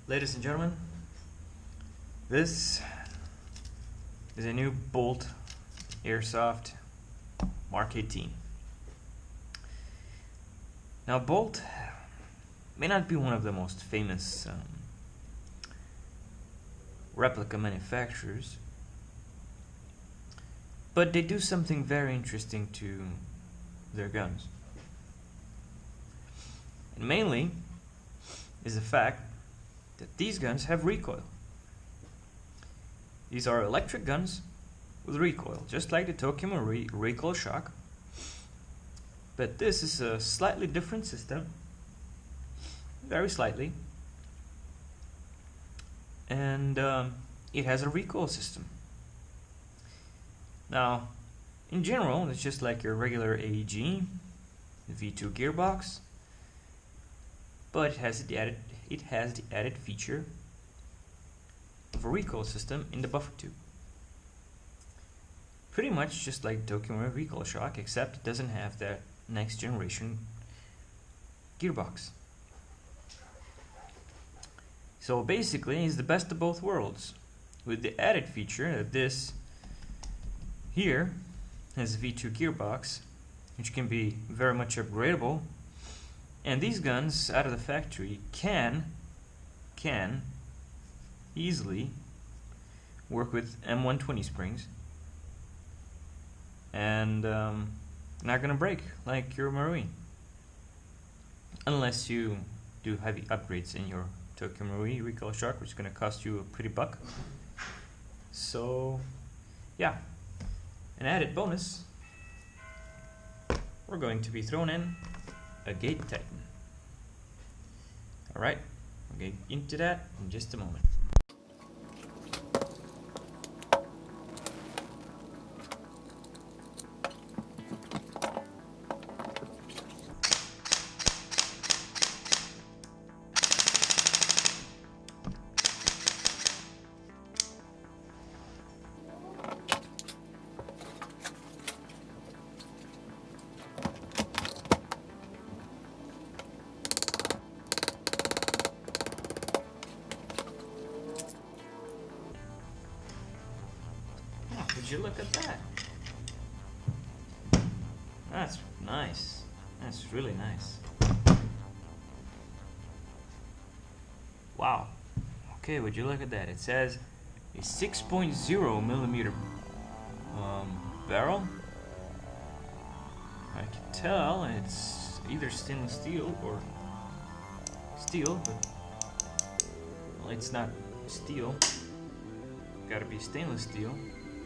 Ladies and gentlemen, this is a new BOLT Airsosft MK18. Now, BOLT may not be one of the most famous replica manufacturers, but they do something very interesting to their guns. And mainly is the fact that these guns have recoil. These are electric guns with recoil, just like the Tokyo Marui recoil shock. But this is a slightly different system, very slightly, and it has a recoil system. Now, in general, it's just like your regular AEG, the V2 gearbox, but it has the added feature of a recoil system in the buffer tube. Pretty much just like Tokyo Marui recoil shock, except it doesn't have that next generation gearbox. So basically, it's the best of both worlds, with the added feature that this here has a V2 gearbox, which can be very much upgradable, and these guns out of the factory can easily work with M120 springs and not gonna break like your Marui, unless you do heavy upgrades in your Tokyo Marui recoil shock, which is gonna cost you a pretty buck. So yeah, an added bonus, we're going to be throwing in a Gate Titan. Alright, we'll get into that in just a moment. Would you look at that? That's nice. That's really nice. Wow. Okay, would you look at that? It says a 6.0 millimeter barrel. I can tell it's either stainless steel or steel, but well, it's not steel. Gotta be stainless steel.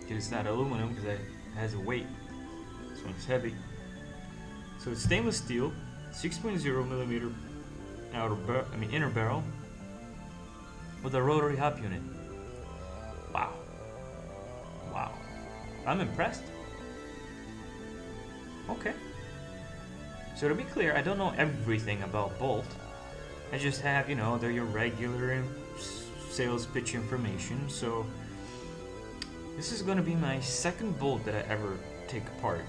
It's not aluminum because it has a weight. This one's heavy. So it's stainless steel, 6.0 millimeter inner barrel with a rotary hop unit. Wow. Wow. I'm impressed. Okay. So to be clear, I don't know everything about BOLT. I just have, they're your regular sales pitch information. So this is going to be my second BOLT that I ever take apart,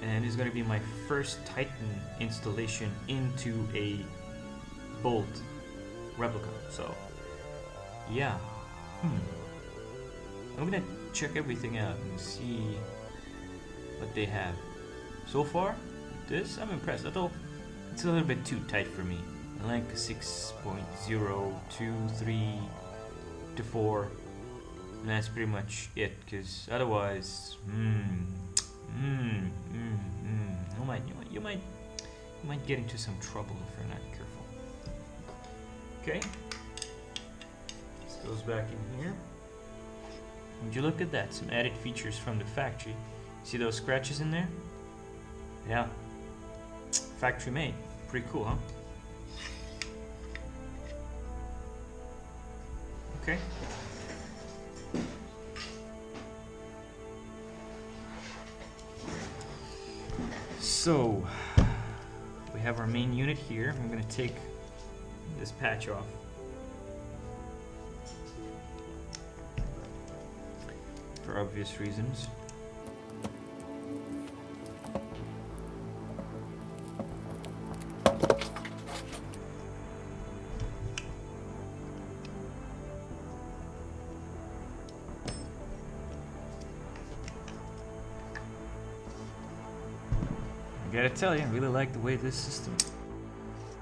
and it's going to be my first Titan installation into a BOLT replica. So yeah, I'm going to check everything out and see what they have. So far, this I'm impressed, although it's a little bit too tight for me. I like 6.0 to 3 to 4. And that's pretty much it, because otherwise, you might get into some trouble if you're not careful. Okay, this goes back in here. Would you look at that? Some added features from the factory. See those scratches in there? Yeah, factory made. Pretty cool, huh? Okay. So, we have our main unit here. I'm going to take this patch off. For obvious reasons. Gotta tell you, I really like the way this system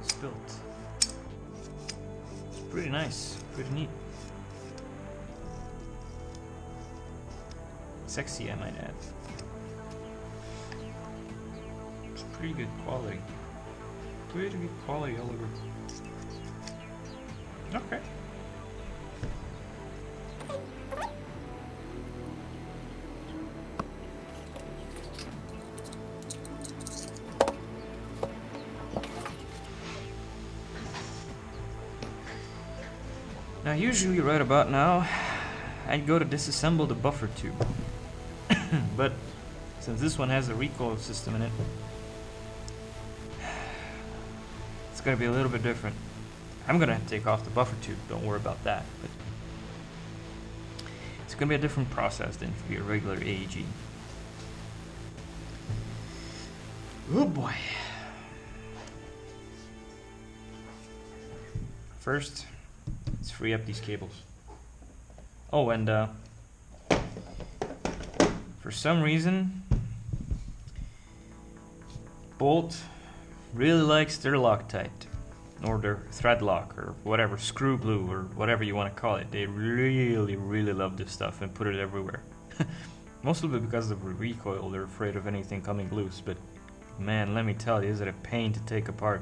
is built. It's pretty nice, pretty neat. Sexy, I might add. It's pretty good quality. Pretty good quality all over. Okay. Now usually right about now I'd go to disassemble the buffer tube. But since this one has a recoil system in it, it's gonna be a little bit different. I'm gonna take off the buffer tube, don't worry about that, but it's gonna be a different process than for your regular AEG. Oh boy. First, let's free up these cables. Oh, and for some reason, Bolt really likes their Loctite, or their thread lock, or whatever, screw glue, or whatever you want to call it. They really, really love this stuff and put it everywhere. Mostly because of the recoil, they're afraid of anything coming loose, but man, let me tell you, is it a pain to take apart.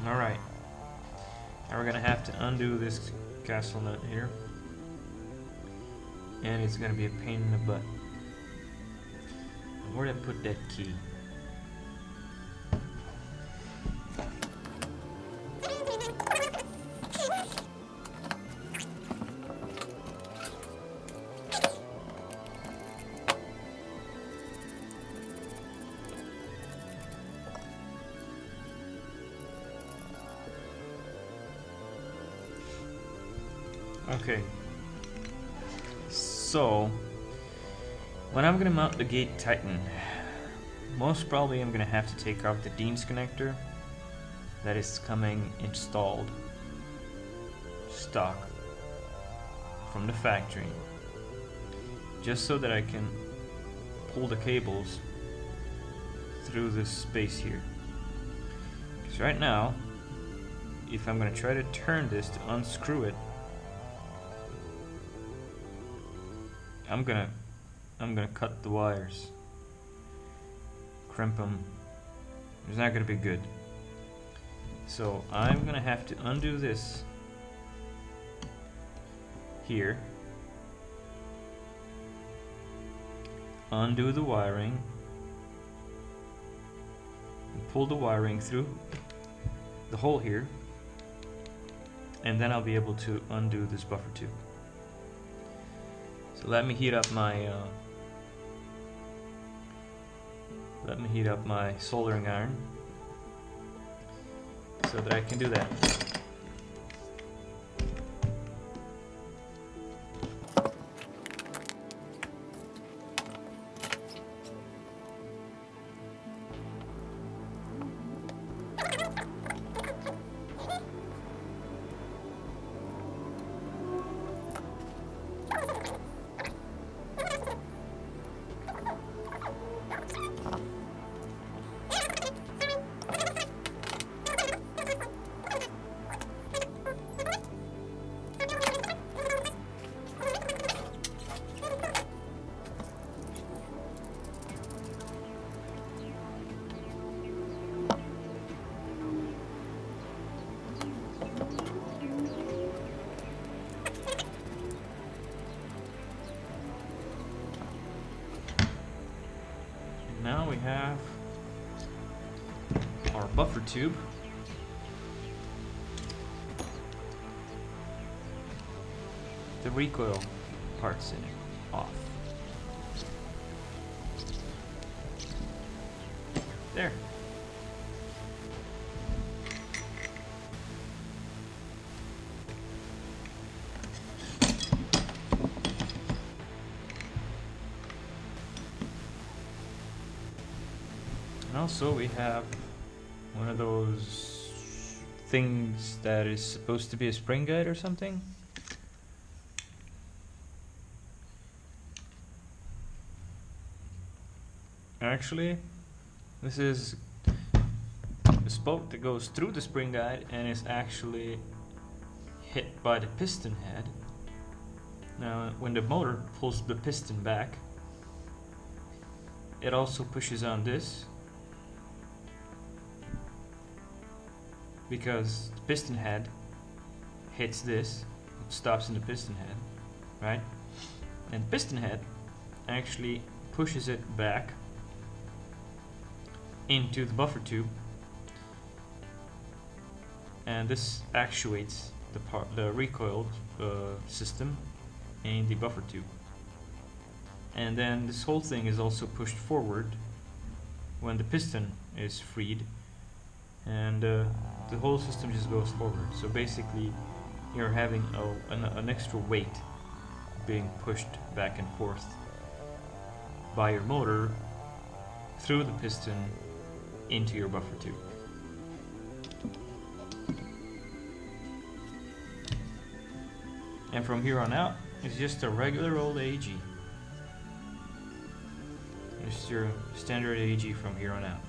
Alright, now we're gonna have to undo this castle nut here, and it's gonna be a pain in the butt. Where did I put that key? Okay, so when I'm gonna mount the gate Titan, most probably I'm gonna have to take out the Dean's connector that is coming installed stock from the factory, just so that I can pull the cables through this space here. Because right now, if I'm gonna try to turn this to unscrew it, I'm gonna cut the wires, crimp them. It's not gonna be good. So I'm gonna have to undo this here, undo the wiring, and pull the wiring through the hole here, and then I'll be able to undo this buffer tube. So let me heat up my soldering iron so that I can do that. Now we have our buffer tube. The recoil parts in it off. There. And also we have one of those things that is supposed to be a spring guide or something. Actually, this is a spoke that goes through the spring guide and is actually hit by the piston head. Now, when the motor pulls the piston back, it also pushes on this, because the piston head hits this, it stops in the piston head, right? And the piston head actually pushes it back into the buffer tube, and this actuates the recoil system in the buffer tube. And then this whole thing is also pushed forward when the piston is freed, and the whole system just goes forward. So basically you're having an extra weight being pushed back and forth by your motor through the piston into your buffer tube. And from here on out, it's just a regular old AEG. Just your standard AEG from here on out.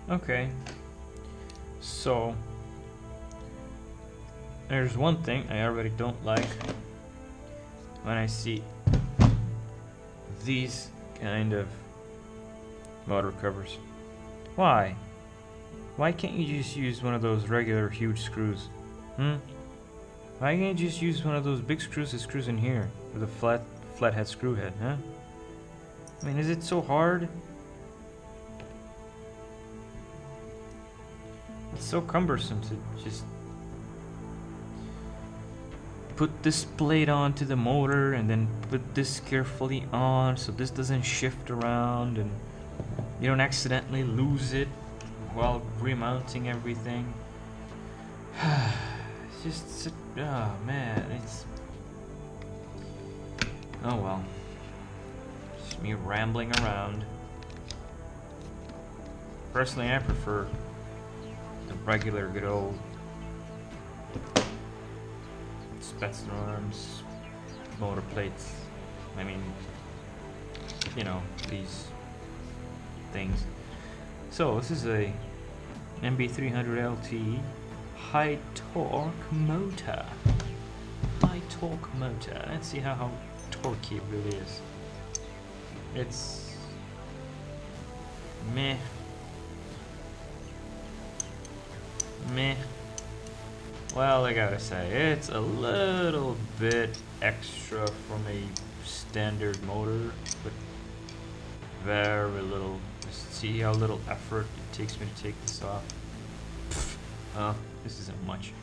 Okay, so there's one thing I already don't like when I see these kind of motor covers. Why? Why can't you just use one of those regular huge screws? Why can't you just use one of those big screws that screws in here with a flathead screw head, huh? I mean, is it so hard? It's so cumbersome to just put this plate onto the motor and then put this carefully on so this doesn't shift around and you don't accidentally lose it while remounting everything. It's just, oh man, it's, oh well, just me rambling around. Personally, I prefer the regular good old Spetsnarms motor plates. I mean, you know, these things. So this is a MB300 LT high torque motor. High torque motor. Let's see how torquey it really is. It's meh. Meh. Well, I gotta say, it's a little bit extra from a standard motor, but very little. Just see how little effort it takes me to take this off. Pfft, this isn't much.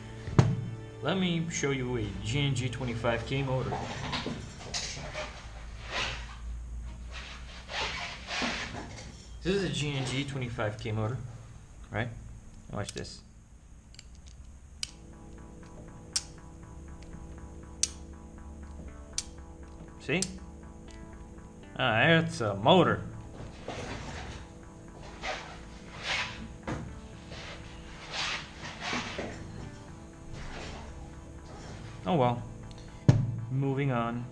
Let me show you a G&G 25K motor. This is a G&G 25K motor, right? Watch this. See? Ah, it's a motor. Oh well. Moving on.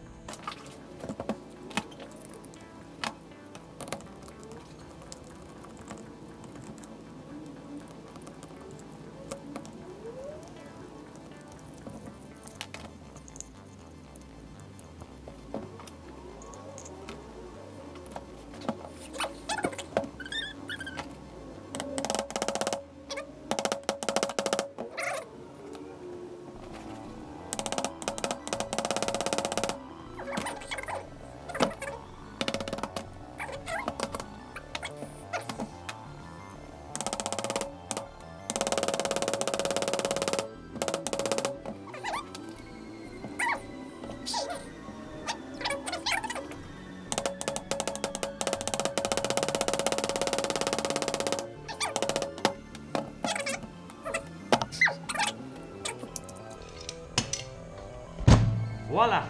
Voila!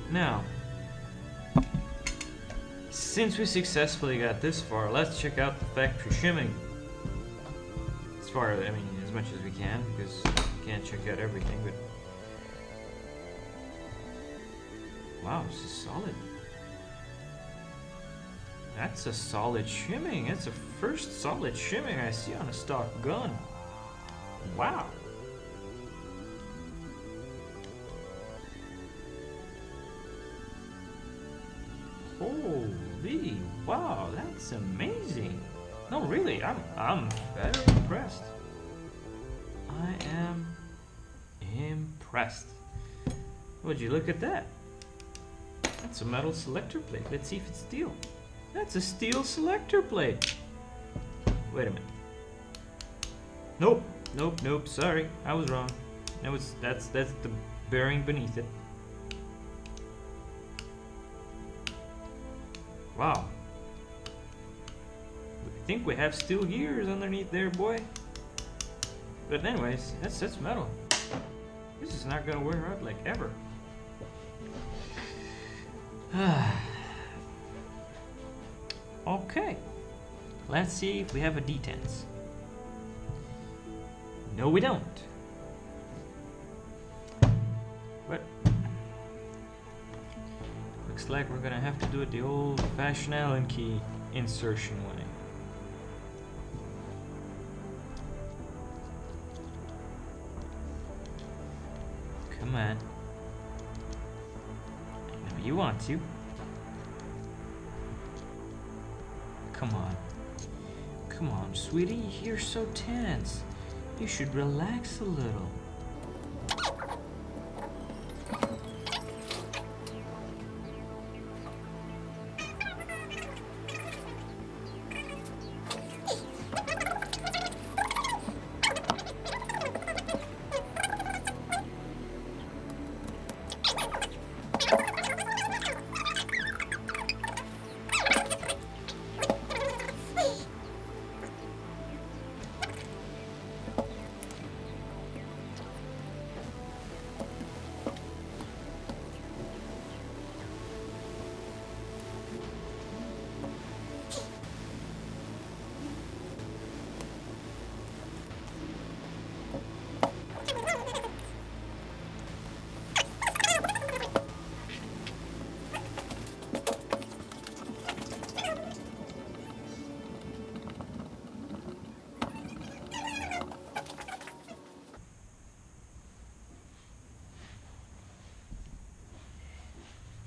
Now, since we successfully got this far, let's check out the factory shimming. As far as, I mean, as much as we can, because we can't check out everything, but... Wow, this is solid. That's a solid shimming. That's the first solid shimming I see on a stock gun. Wow. Holy, wow, that's amazing. No, really, I'm very impressed. I am impressed. Would you look at that? That's a metal selector plate. Let's see if it's steel. That's a steel selector plate. Wait a minute. Nope, nope, nope. Sorry, I was wrong. That's the bearing beneath it. Wow. I think we have steel gears underneath there, boy. But anyways, that's metal. This is not gonna wear out like ever. Okay. Let's see if we have a detents. No, we don't. But looks like we're gonna have to do it the old-fashioned Allen key insertion way. Come on. I know you want to. Come on. Come on, sweetie. You're so tense. You should relax a little.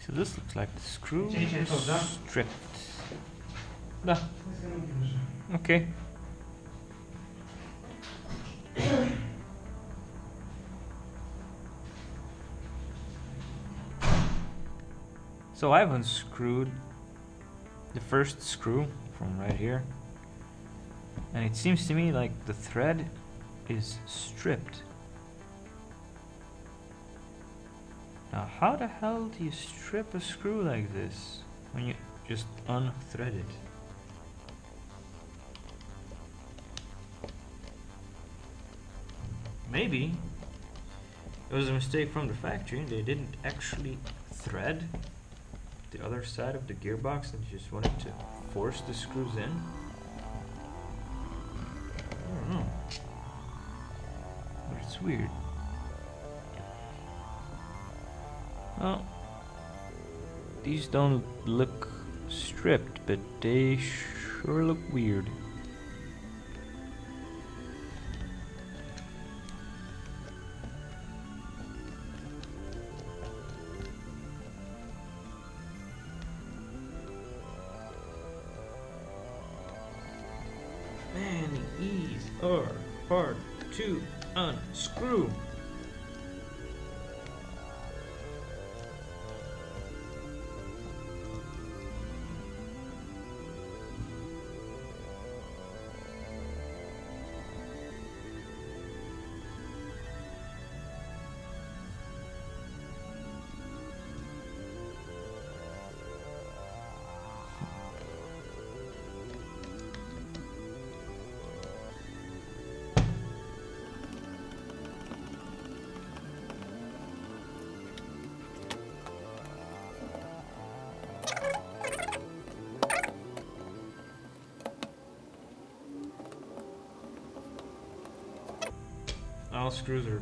So this looks like the screw is stripped. Da. Okay. So I've unscrewed the first screw from right here, and it seems to me like the thread is stripped. Now, how the hell do you strip a screw like this when you just unthread it? Maybe It was a mistake from the factory. They didn't actually thread the other side of the gearbox and just wanted to force the screws in. I don't know, but it's weird. Well, these don't look stripped, but they sure look weird. Man, these are hard to unscrew. All screws are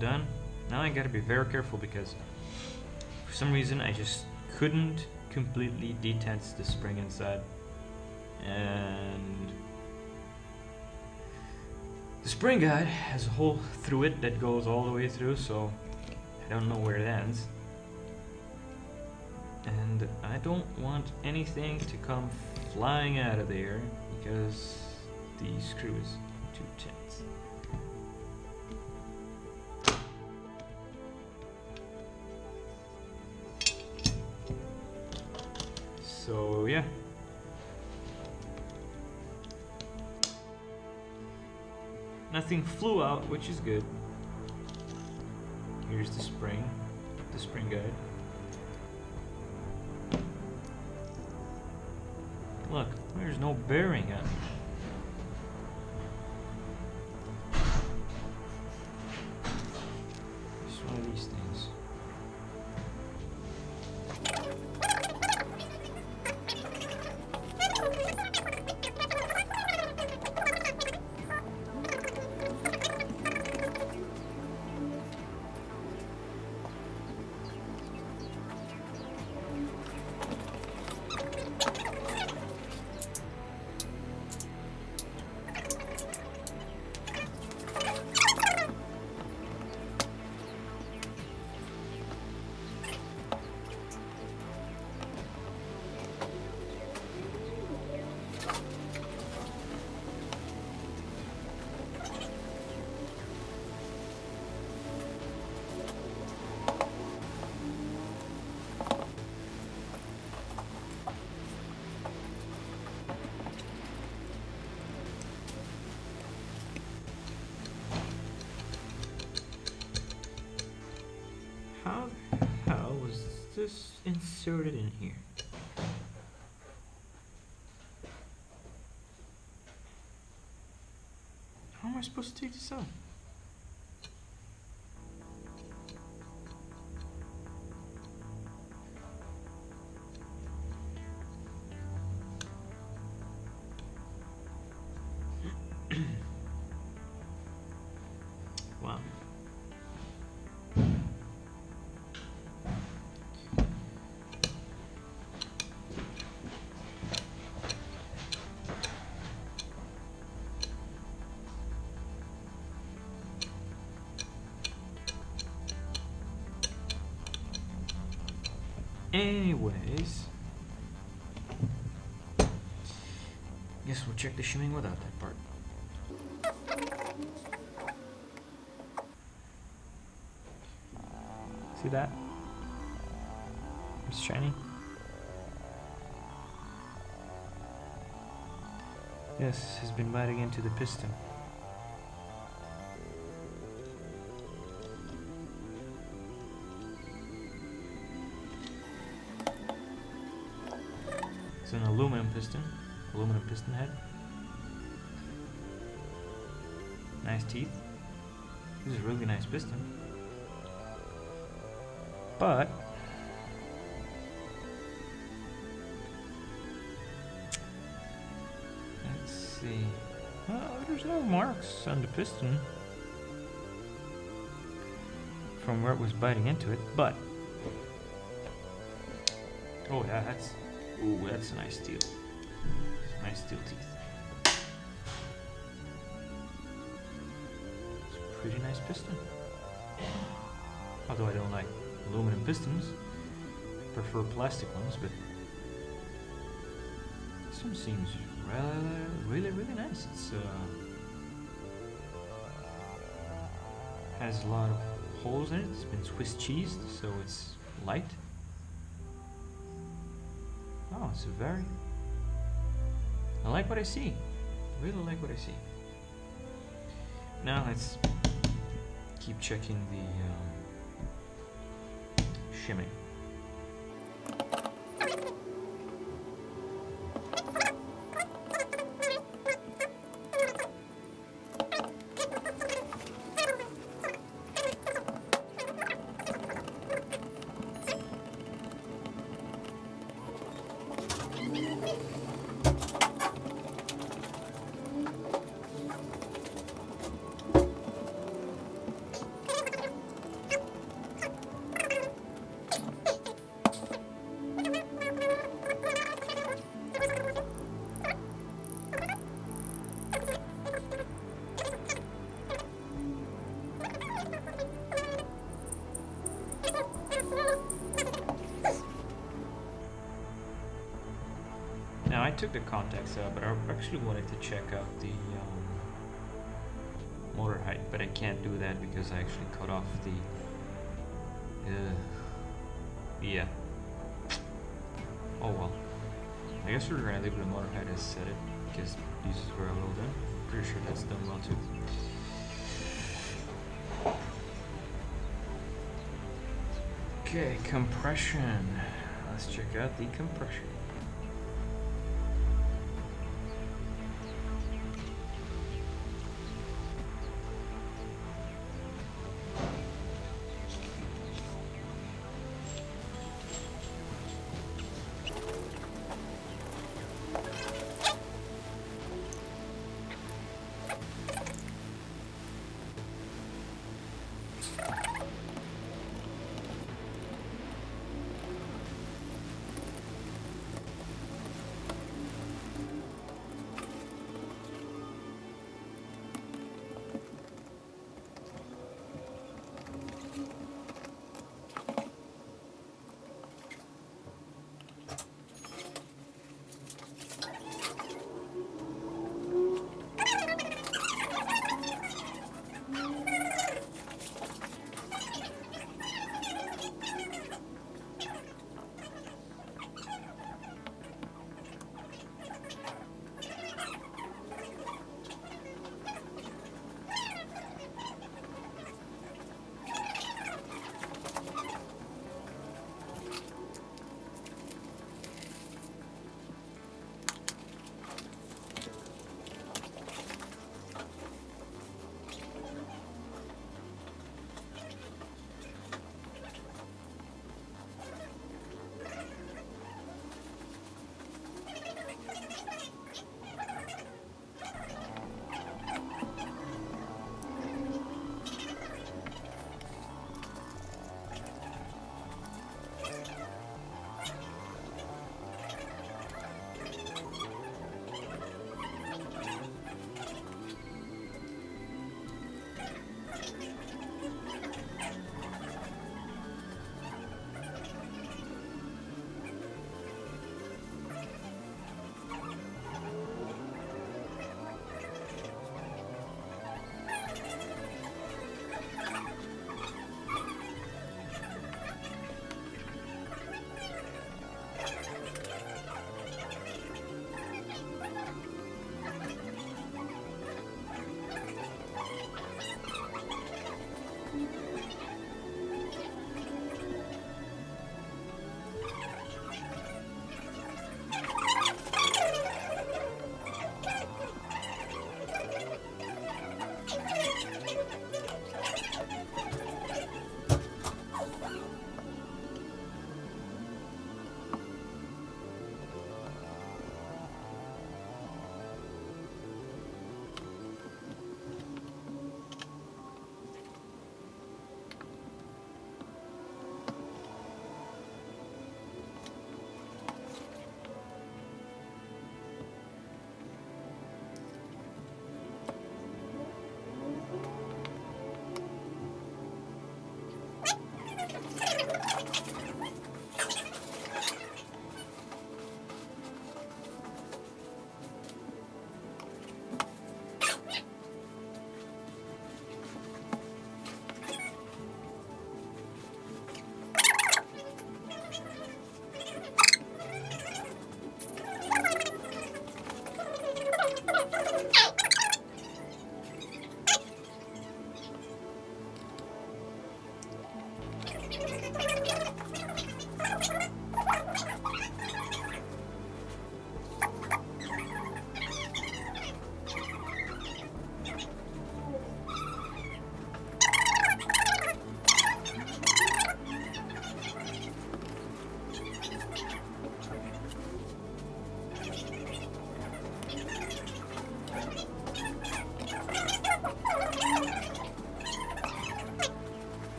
done. Now I gotta be very careful because for some reason I just couldn't completely detense the spring inside, and the spring guide has a hole through it that goes all the way through, so I don't know where it ends, and I don't want anything to come flying out of there because the screw is too tense. So yeah, nothing flew out, which is good. Here's the spring guide. Look, there's no bearing on it. It's one of these things. How the hell was this inserted in here? How am I supposed to take this out? Wow. Anyways, guess we'll check the shimming without that part. See that? It's shiny. This has been biting into the piston. It's an aluminum piston head. Nice teeth. This is a really nice piston. But let's see. Well, there's no marks on the piston from where it was biting into it, but oh yeah, that's a nice steel. Nice steel teeth. It's a pretty nice piston. Although I don't like aluminum pistons, prefer plastic ones, but this one seems really nice. It's has a lot of holes in it. It's been Swiss cheesed, so it's light. Oh, it's I like what I see. Really like what I see. Now let's keep checking the shimming. Now I took the contacts out, but I actually wanted to check out the motor height, but I can't do that because I actually cut off the yeah. Oh well. I guess we're gonna leave the motor height as set it because this is where I will done. Pretty sure that's done well too. Okay, compression. Let's check out the compression.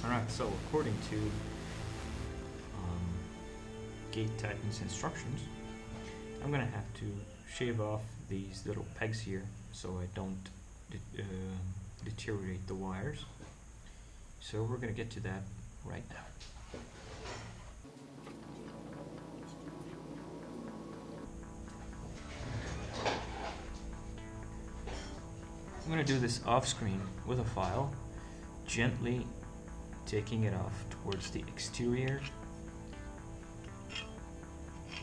Alright, so according to Gate Titan's instructions, I'm gonna have to shave off these little pegs here so I don't deteriorate the wires. So we're gonna get to that right now. I'm gonna do this off screen with a file, gently taking it off towards the exterior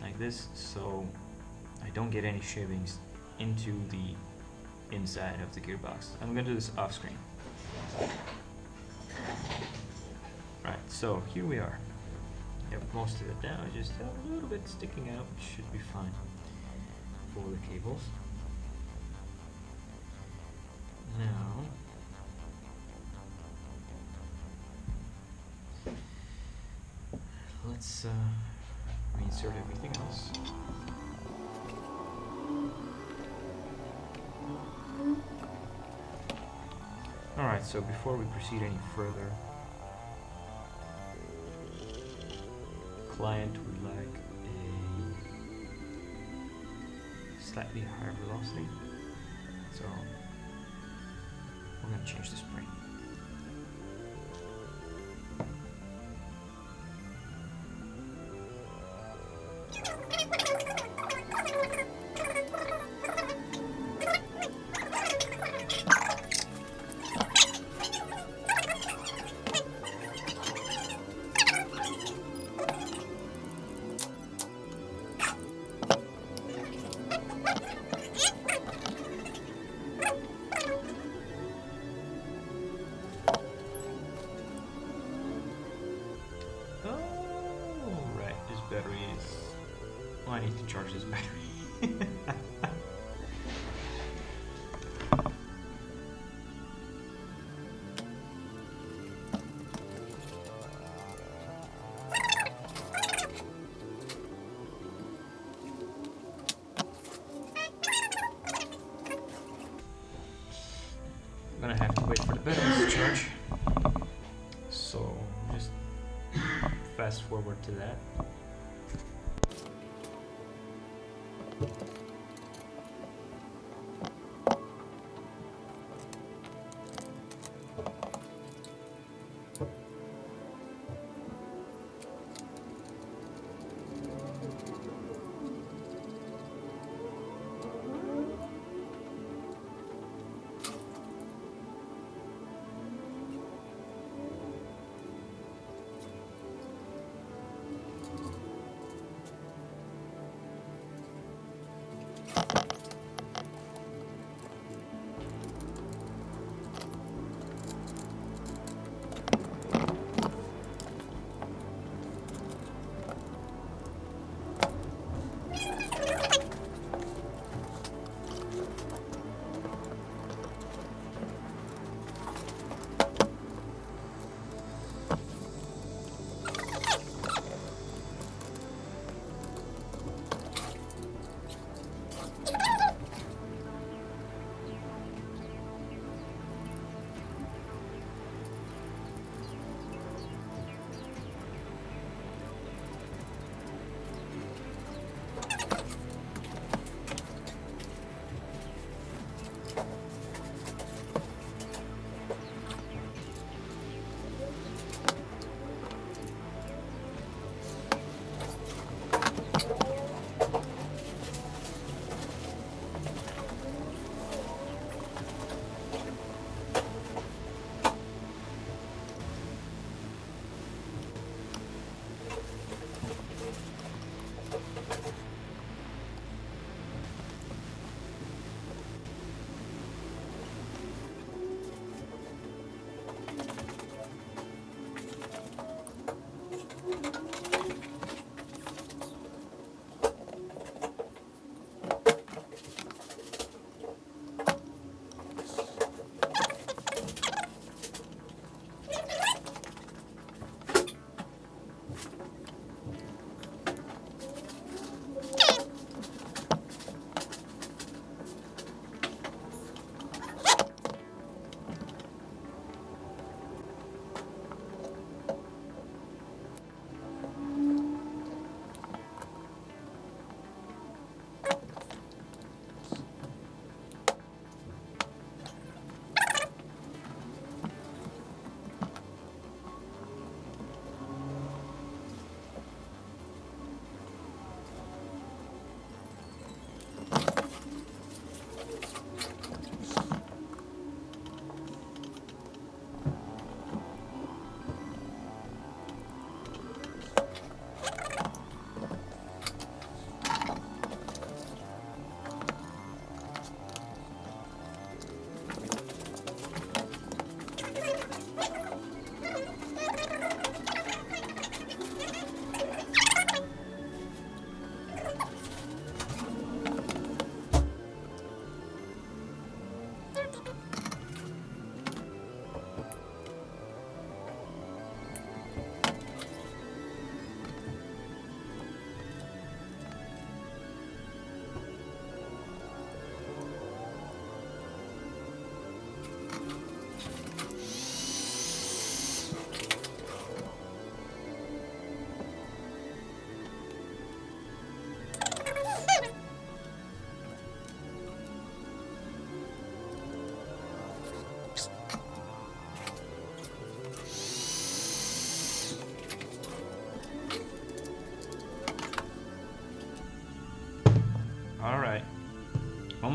like this, so I don't get any shavings into the inside of the gearbox. I'm gonna do this off screen. Right, so here we are. Yep, most of it down. I just have a little bit sticking out, should be fine for the cables. Now, let's reinsert everything else. Alright, so before we proceed any further, client would like a slightly higher velocity, so we're going to change the spring. Battery is... well, I need to charge this battery. I'm gonna have to wait for the batteries to charge, so just fast forward to that.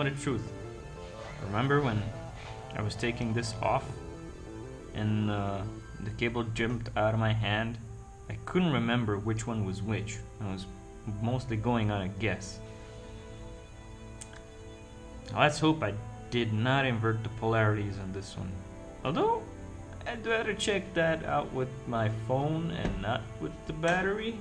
me the truth. Remember when I was taking this off and the cable jumped out of my hand? I couldn't remember which one was which. I was mostly going on a guess. Let's hope I did not invert the polarities on this one. Although, I'd rather check that out with my phone and not with the battery.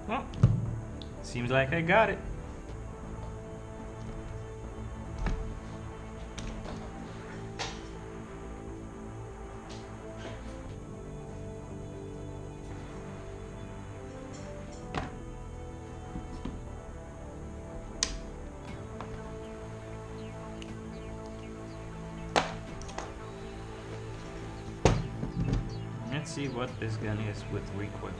Well, seems like I got it. Let's see what this gun is with recoil.